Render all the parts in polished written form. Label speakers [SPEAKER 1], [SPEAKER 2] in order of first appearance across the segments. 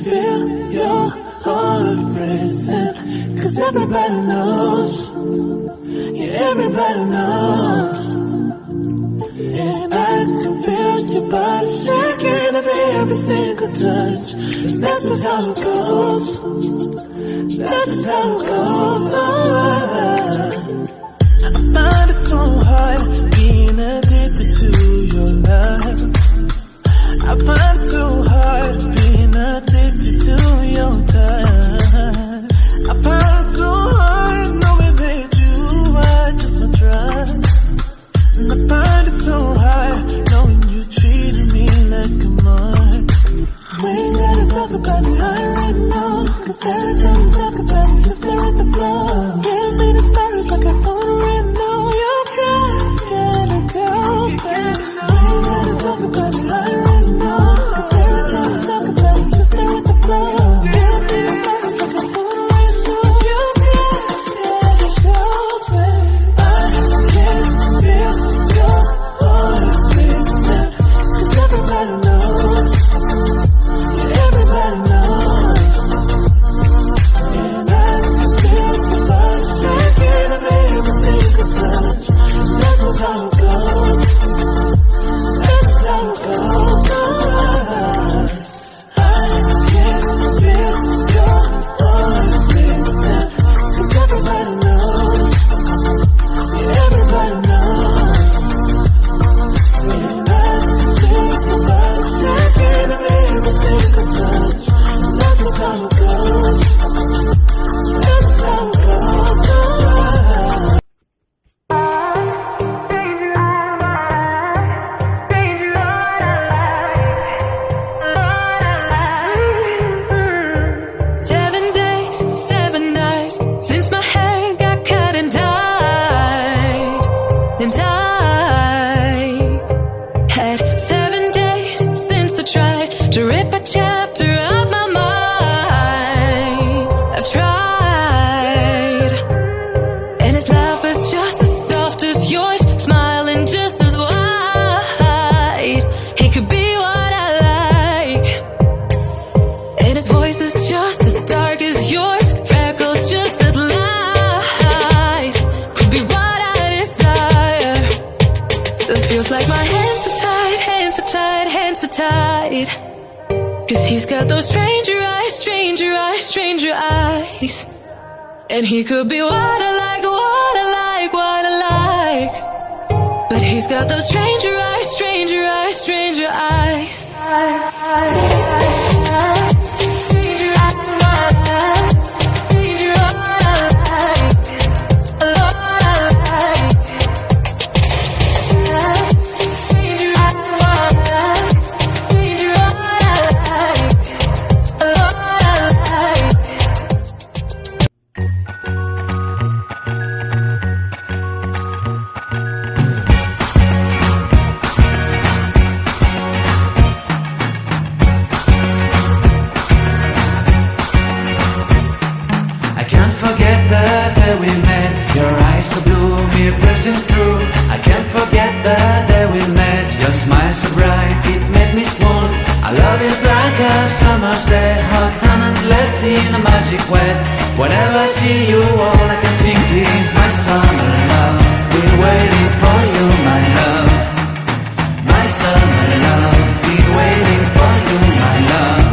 [SPEAKER 1] feel your heart racing, 'cause everybody knows, yeah, everybody knows. And I can feel your body shaking every single touch. That's just how it goes. That's just how it goes. I find it so hard being addicted to your love. I find it so hard being addicted to your touch. I find it so hard knowing that you are just my drug. And I find it so hard knowing you treated me like a mark. We ain't gotta talk about it right now, 'cause every time you talk about it, you stare at the floor. Give me the stories like I don't already know. You gotta go, baby. We ain't gotta talk about it right now, 'cause every time you talk about it, you stare at the floor. Give me the stories like I don't already know. You gotta go, baby. I can't feel your heart racing, 'cause everybody knows. Everybody knows. And I can feel your body shaking every single touch. That's just how it goes. That's just how it goes. I can feel your heart racing, 'cause everybody knows. Everybody knows. And I can feel your body shaking every single touch. That's just how it goes. That's just how it goes.
[SPEAKER 2] Seven days, 7 nights since my head got cut and died. And I've had 7 days since I tried to rip a chapter out my mind. I've tried, and his laugh is just as soft as yours, smiling just as wide. He could be what I like, and his voice is just as dark as yours, freckles just as light. Could be what I desire. Still feels like my hands are tied, hands are tied, hands are tied. 'Cause he's got those stranger eyes, stranger eyes, stranger eyes. And he could be what I like, what I like, what I like. But he's got those stranger eyes, stranger eyes, stranger eyes.
[SPEAKER 3] I can't forget the day we met. Your eyes so blue, me pressing through. I can't forget the day we met. Your smile so bright, it made me swoon. Our love is like a summer's day, hot and endless in a magic way. Whenever I see you, all I can think is my summer love. Been waiting for you, my love. My summer love. Been waiting for you, my love.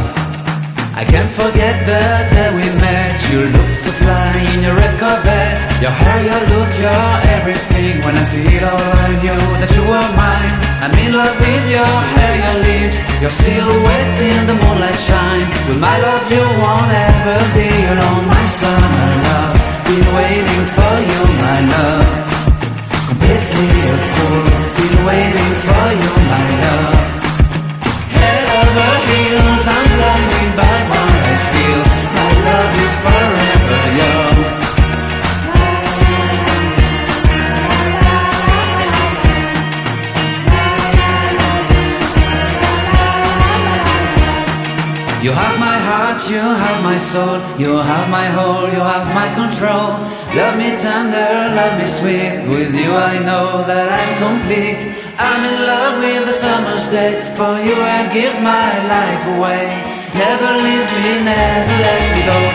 [SPEAKER 3] I can't forget the day we met. You looked so fly in your red Corvette. Your hair, your look, your everything. When I see it all, I knew that you were mine. I'm in love with your hair, your lips, your silhouette in the moonlight shine. With my love you won't ever be alone. My summer love, been waiting for you, my love. Completely a fool, been waiting for you, my love. Head over heels, I'm blinded by what I feel. My love is forever yours. You have my heart, you have my soul, you have my whole, you have my control. Love me tender, love me sweet. With you I know that I'm complete. I'm in love with the summer's day. For you I'd give my life away. Never leave me, never let me go.